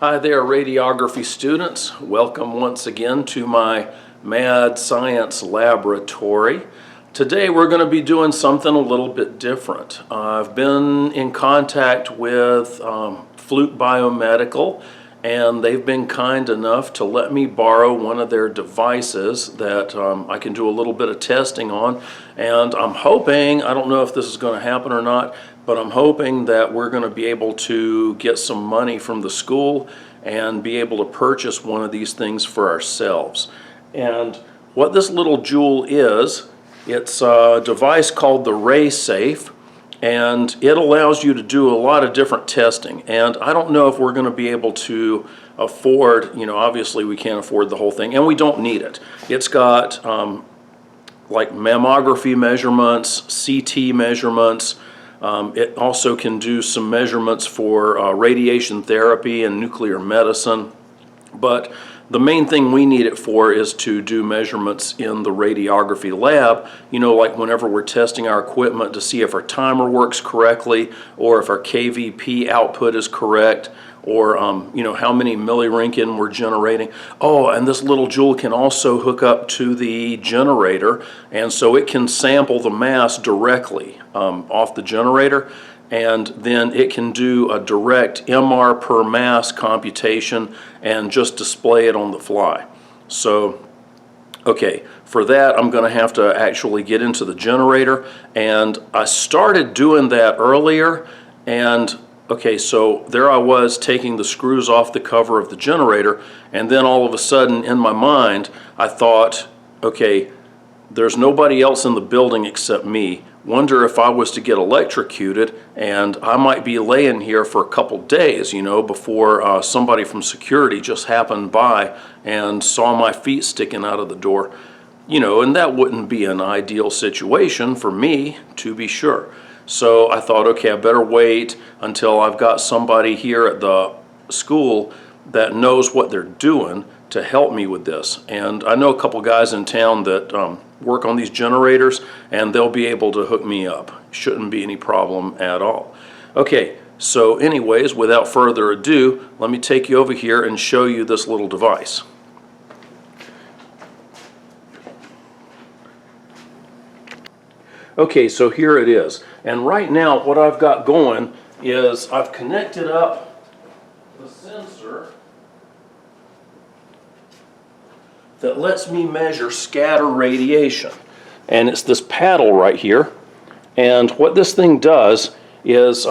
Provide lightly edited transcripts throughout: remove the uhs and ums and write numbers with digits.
Hi there, radiography students. Welcome once again to my Mad Science Laboratory. Today we're going to be doing something a little bit different. I've been in contact with Fluke Biomedical, and they've been kind enough to let me borrow one of their devices that I can do a little bit of testing on. And I'm hoping, I don't know if this is going to happen or not, but I'm hoping that we're going to be able to get some money from the school and be able to purchase one of these things for ourselves. And what this little jewel is, it's a device called the Raysafe, and it allows you to do a lot of different testing. And I don't know if we're going to be able to afford, obviously we can't afford the whole thing, and we don't need it. It's got like mammography measurements, CT measurements. It also can do some measurements for radiation therapy and nuclear medicine. But the main thing we need it for is to do measurements in the radiography lab, like whenever we're testing our equipment to see if our timer works correctly, or if our KVP output is correct, or how many milliroentgen we're generating. Oh, and this little jewel can also hook up to the generator, and so it can sample the mass directly off the generator, and then it can do a direct MR per mass computation and just display it on the fly. So, okay, for that I'm going to have to actually get into the generator, and I started doing that earlier, and okay, so there I was taking the screws off the cover of the generator, and then all of a sudden in my mind I thought, okay, there's nobody else in the building except me. Wonder if I was to get electrocuted, and I might be laying here for a couple days, before somebody from security just happened by and saw my feet sticking out of the door. And that wouldn't be an ideal situation for me, to be sure. So I thought, okay, I better wait until I've got somebody here at the school that knows what they're doing to help me with this. And I know a couple guys in town that work on these generators, and they'll be able to hook me up. Shouldn't be any problem at all. Okay, so anyways, without further ado, let me take you over here and show you this little device. Okay, so here it is. And right now what I've got going is I've connected up the sensor that lets me measure scatter radiation. And it's this paddle right here. And what this thing does is,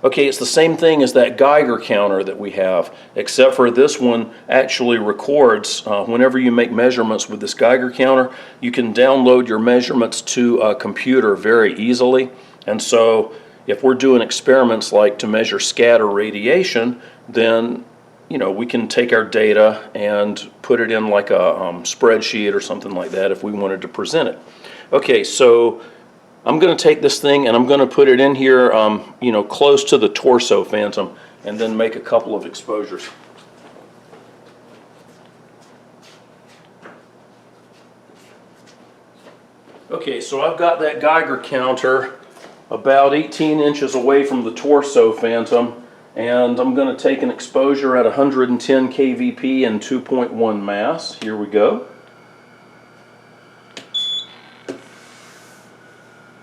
it's the same thing as that Geiger counter that we have, except for this one actually records whenever you make measurements with this Geiger counter. You can download your measurements to a computer very easily. And so if we're doing experiments like to measure scatter radiation, then we can take our data and put it in like a spreadsheet or something like that if we wanted to present it. Okay, so I'm going to take this thing and I'm going to put it in here, close to the torso phantom, and then make a couple of exposures. Okay, so I've got that Geiger counter about 18 inches away from the torso phantom, and I'm going to take an exposure at 110 kVp and 2.1 mass. Here we go.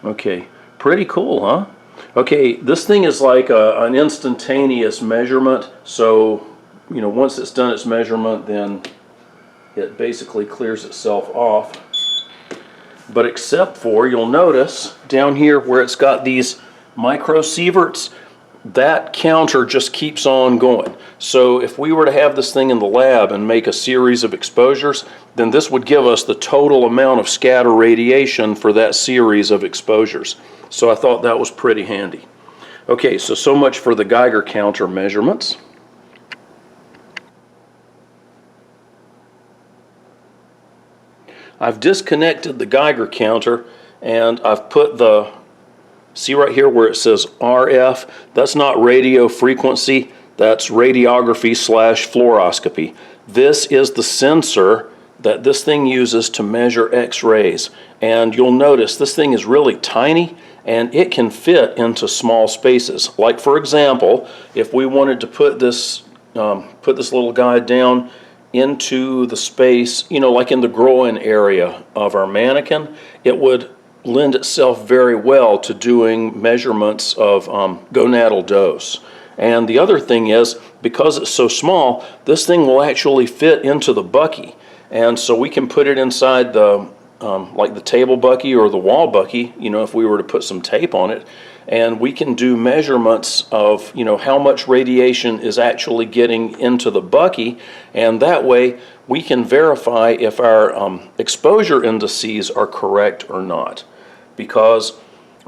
Okay, pretty cool, huh? Okay, this thing is like an instantaneous measurement, so once it's done its measurement, then it basically clears itself off. But except for, you'll notice down here where it's got these microsieverts, that counter just keeps on going. So if we were to have this thing in the lab and make a series of exposures, then this would give us the total amount of scatter radiation for that series of exposures. So I thought that was pretty handy. Okay, so much for the Geiger counter measurements. I've disconnected the Geiger counter, and I've put see right here where it says RF, that's not radio frequency, that's radiography / fluoroscopy. This is the sensor that this thing uses to measure X-rays. And you'll notice this thing is really tiny, and it can fit into small spaces. Like for example, if we wanted to put this put this little guy down into the space, like in the groin area of our mannequin, it would lend itself very well to doing measurements of gonadal dose. And the other thing is, because it's so small, this thing will actually fit into the bucky. And so we can put it inside the, like the table bucky or the wall bucky, if we were to put some tape on it. And we can do measurements of, how much radiation is actually getting into the bucky. And that way we can verify if our exposure indices are correct or not. Because,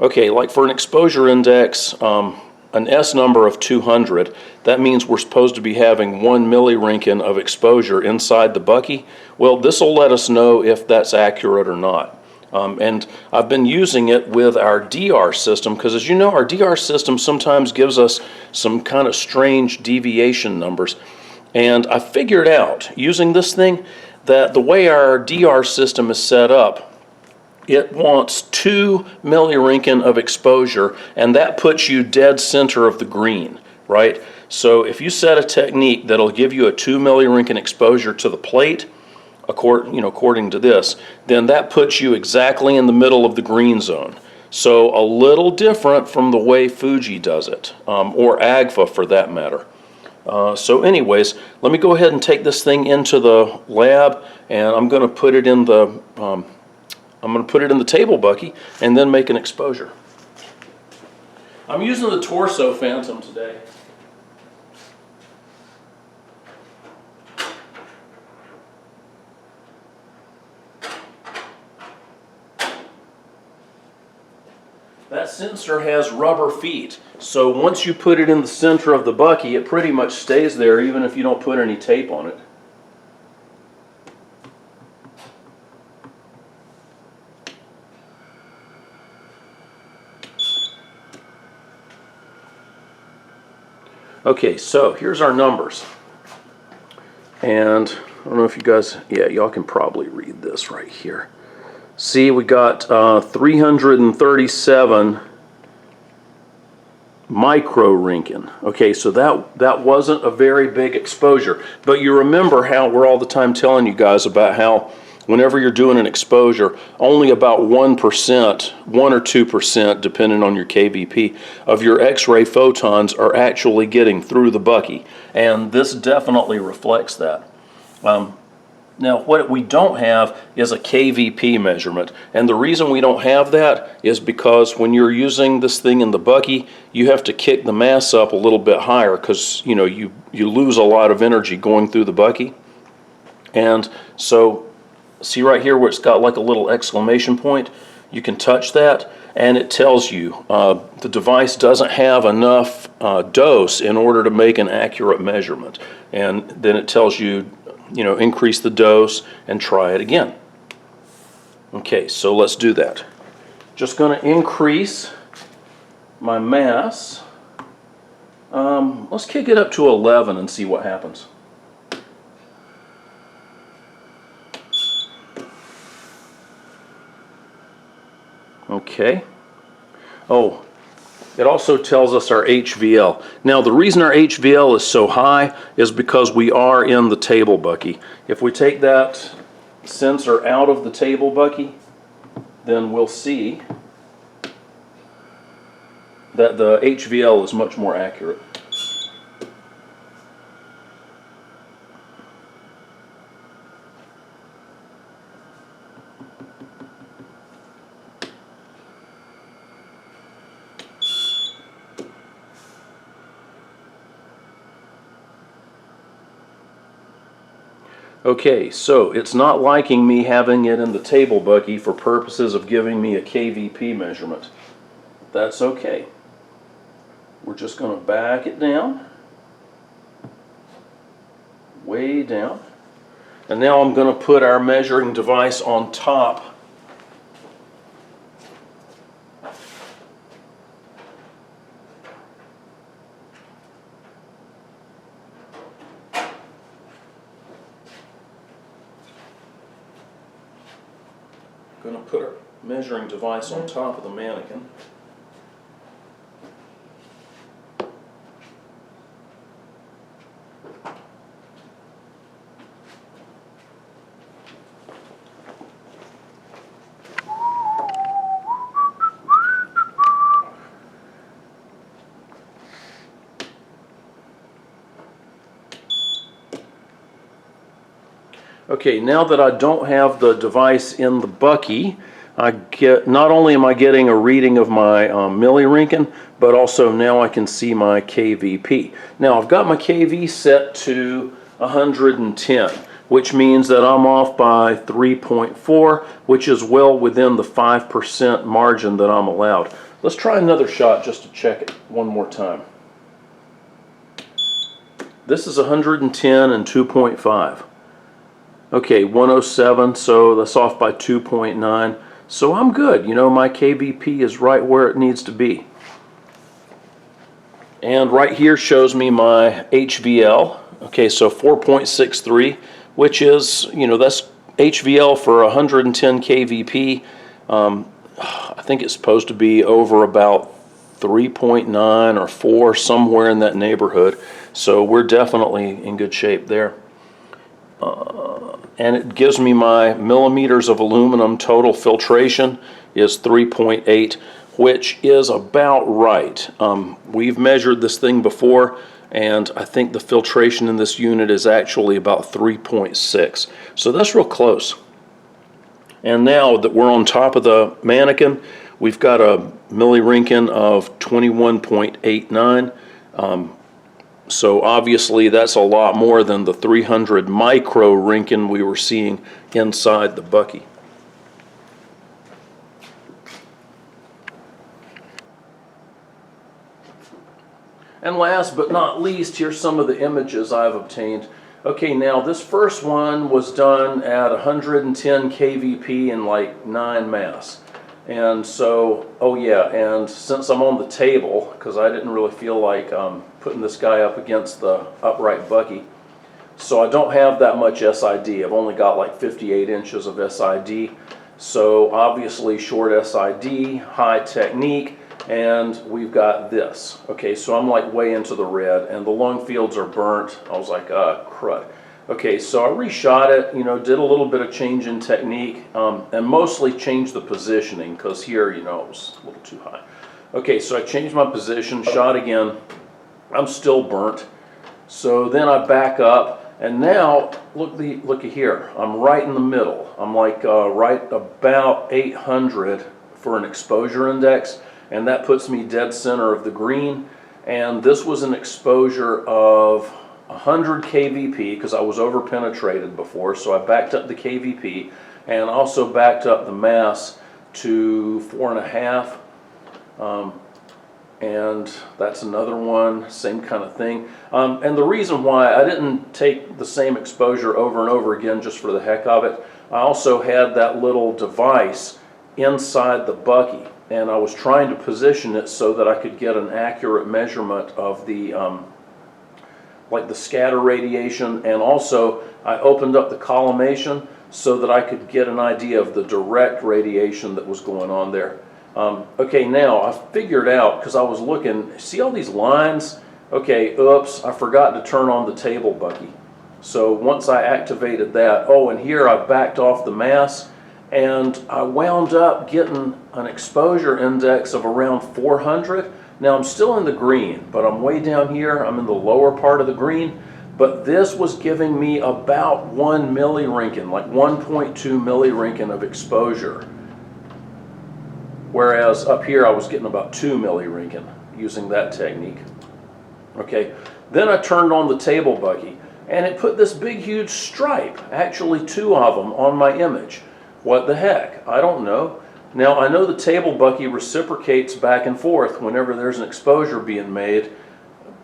okay, like for an exposure index, an S number of 200, that means we're supposed to be having 1 milliroentgen of exposure inside the bucky. Well, this will let us know if that's accurate or not. And I've been using it with our DR system because, as you know, our DR system sometimes gives us some kind of strange deviation numbers. And I figured out, using this thing, that the way our DR system is set up, it wants 2 milliroentgen of exposure, and that puts you dead center of the green, right? So if you set a technique that'll give you a 2 milliroentgen exposure to the plate, according to this, then that puts you exactly in the middle of the green zone. So a little different from the way Fuji does it, or AGFA for that matter. So anyways, let me go ahead and take this thing into the lab, and I'm going to put it in the table bucky and then make an exposure. I'm using the torso phantom today. That sensor has rubber feet, so once you put it in the center of the bucky, it pretty much stays there even if you don't put any tape on it. Okay, so here's our numbers. And I don't know if you guys, yeah, y'all can probably read this right here. See, we got 337 microroentgen. Okay, so that wasn't a very big exposure. But you remember how we're all the time telling you guys about how whenever you're doing an exposure, only about 1%, 1 or 2%, depending on your KVP, of your X-ray photons are actually getting through the bucky. And this definitely reflects that. Now, what we don't have is a KVP measurement. And the reason we don't have that is because when you're using this thing in the bucky, you have to kick the mass up a little bit higher because, you lose a lot of energy going through the bucky. And so, see right here where it's got like a little exclamation point? You can touch that and it tells you the device doesn't have enough dose in order to make an accurate measurement. And then it tells you, increase the dose and try it again. Okay, so let's do that. Just going to increase my mass. Let's kick it up to 11 and see what happens. Okay. Oh, it also tells us our HVL. Now, the reason our HVL is so high is because we are in the table bucky. If we take that sensor out of the table bucky, then we'll see that the HVL is much more accurate. Okay, so it's not liking me having it in the table bucky for purposes of giving me a KVP measurement. That's okay. We're just going to back it down, way down, and now I'm going to put our measuring device on top. Going to put our measuring device on top of the mannequin. Okay, now that I don't have the device in the bucky, not only am I getting a reading of my millirinkin, but also now I can see my KVP. Now I've got my KV set to 110, which means that I'm off by 3.4, which is well within the 5% margin that I'm allowed. Let's try another shot just to check it one more time. This is 110 and 2.5. Okay, 107, so that's off by 2.9. So I'm good. You know, my KVP is right where it needs to be. And right here shows me my HVL. Okay, so 4.63, which is, you know, that's HVL for 110 KVP. I think it's supposed to be over about 3.9 or 4, somewhere in that neighborhood. So we're definitely in good shape there. And it gives me my millimeters of aluminum. Total filtration is 3.8, which is about right. We've measured this thing before, and I think the filtration in this unit is actually about 3.6. So that's real close. And now that we're on top of the mannequin, we've got a millirinkin of 21.89. So obviously that's a lot more than the 300 microrinkin we were seeing inside the bucky. And last but not least, here's some of the images I've obtained. Okay, now this first one was done at 110 kVp in like 9 mass. And so, oh yeah, and since I'm on the table, because I didn't really feel like putting this guy up against the upright bucky, so I don't have that much SID. I've only got like 58 inches of SID. So obviously short SID, high technique, and we've got this. Okay, so I'm like way into the red, and the lung fields are burnt. I was like, crud. Okay, so I reshot it, you know, did a little bit of change in technique, and mostly changed the positioning, because here, you know, it was a little too high. Okay, so I changed my position, shot again. I'm still burnt. So then I back up, and now, looky here. I'm right in the middle. I'm like right about 800 for an exposure index, and that puts me dead center of the green. And this was an exposure of 100 kVp, because I was over penetrated before, so I backed up the kVp and also backed up the mass to 4.5, and that's another one, same kind of thing. And the reason why I didn't take the same exposure over and over again just for the heck of it, I also had that little device inside the bucky, and I was trying to position it so that I could get an accurate measurement of the like the scatter radiation, and also I opened up the collimation so that I could get an idea of the direct radiation that was going on there. Okay, now I figured out, because I was looking, see all these lines? Okay, oops, I forgot to turn on the table bucky. So once I activated that, oh, and here I backed off the mass, and I wound up getting an exposure index of around 400. Now I'm still in the green, but I'm way down here. I'm in the lower part of the green, but this was giving me about 1 millirinkin, like 1.2 millirinkin of exposure. Whereas up here I was getting about 2 millirinkin using that technique. Okay, then I turned on the table bucky, and it put this big huge stripe, actually 2 of them, on my image. What the heck? I don't know. Now I know the table bucky reciprocates back and forth whenever there's an exposure being made.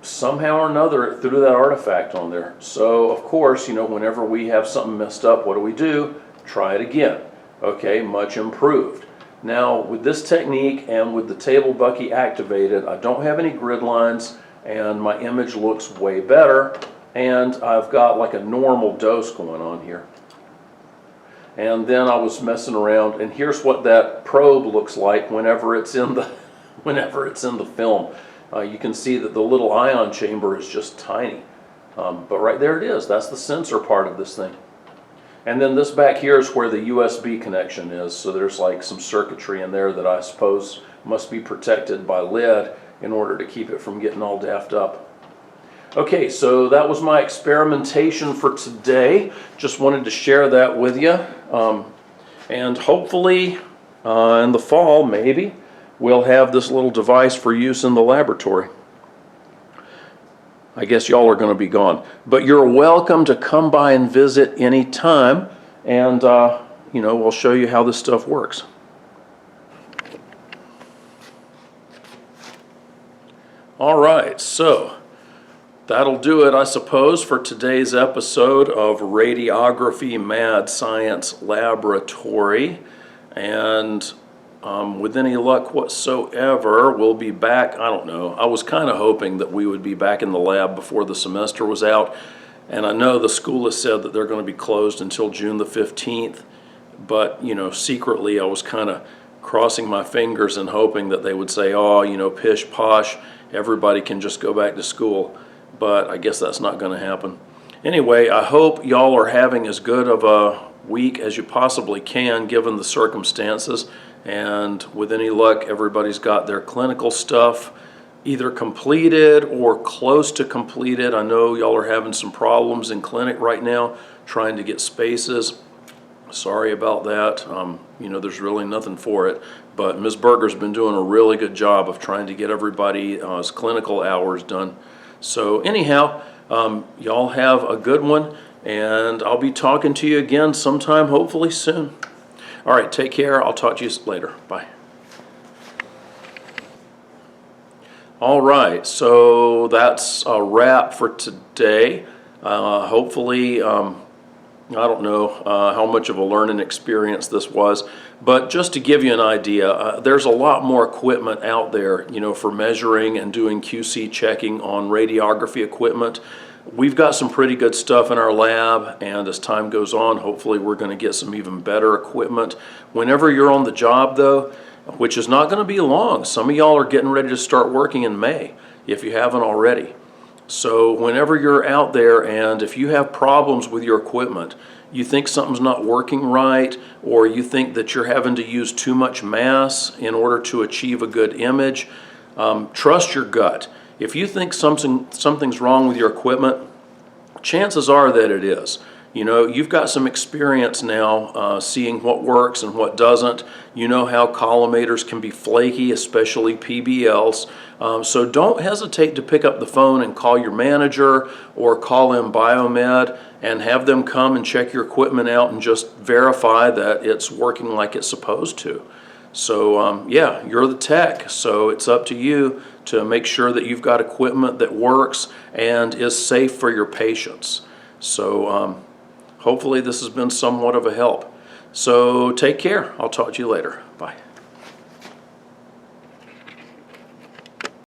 Somehow or another it threw that artifact on there. So of course, you know, whenever we have something messed up, what do? Try it again. Okay, much improved. Now with this technique and with the table bucky activated, I don't have any grid lines, and my image looks way better, and I've got like a normal dose going on here. And then I was messing around, and here's what that probe looks like whenever it's in the film. You can see that the little ion chamber is just tiny, but right there it is. That's the sensor part of this thing. And then this back here is where the USB connection is. So there's like some circuitry in there that I suppose must be protected by lead in order to keep it from getting all daffed up. Okay, so that was my experimentation for today. Just wanted to share that with you. And hopefully in the fall, maybe, we'll have this little device for use in the laboratory. I guess y'all are going to be gone. But you're welcome to come by and visit anytime, and we'll show you how this stuff works. All right, so that'll do it, I suppose, for today's episode of Radiography Mad Science Laboratory. And with any luck whatsoever, we'll be back. I don't know. I was kind of hoping that we would be back in the lab before the semester was out. And I know the school has said that they're going to be closed until June the 15th. But, secretly I was kind of crossing my fingers and hoping that they would say, oh, pish posh, everybody can just go back to school. But I guess that's not going to happen. Anyway, I hope y'all are having as good of a week as you possibly can given the circumstances. And with any luck, everybody's got their clinical stuff either completed or close to completed. I know y'all are having some problems in clinic right now trying to get spaces. Sorry about that. There's really nothing for it. But Ms. Berger's been doing a really good job of trying to get everybody's clinical hours done. So anyhow, y'all have a good one, and I'll be talking to you again sometime, hopefully soon. All right, take care. I'll talk to you later. Bye. All right, so that's a wrap for today. Hopefully, I don't know how much of a learning experience this was, but just to give you an idea, there's a lot more equipment out there, for measuring and doing QC checking on radiography equipment. We've got some pretty good stuff in our lab, and as time goes on, hopefully we're going to get some even better equipment. Whenever you're on the job, though, which is not going to be long, some of y'all are getting ready to start working in May, if you haven't already. So whenever you're out there and if you have problems with your equipment, you think something's not working right, or you think that you're having to use too much mass in order to achieve a good image, trust your gut. If you think something's wrong with your equipment, chances are that it is. You've got some experience now seeing what works and what doesn't. You know how collimators can be flaky, especially PBLs. So don't hesitate to pick up the phone and call your manager or call in Biomed and have them come and check your equipment out and just verify that it's working like it's supposed to. So yeah, you're the tech, so it's up to you to make sure that you've got equipment that works and is safe for your patients. So hopefully this has been somewhat of a help. So take care. I'll talk to you later. Bye.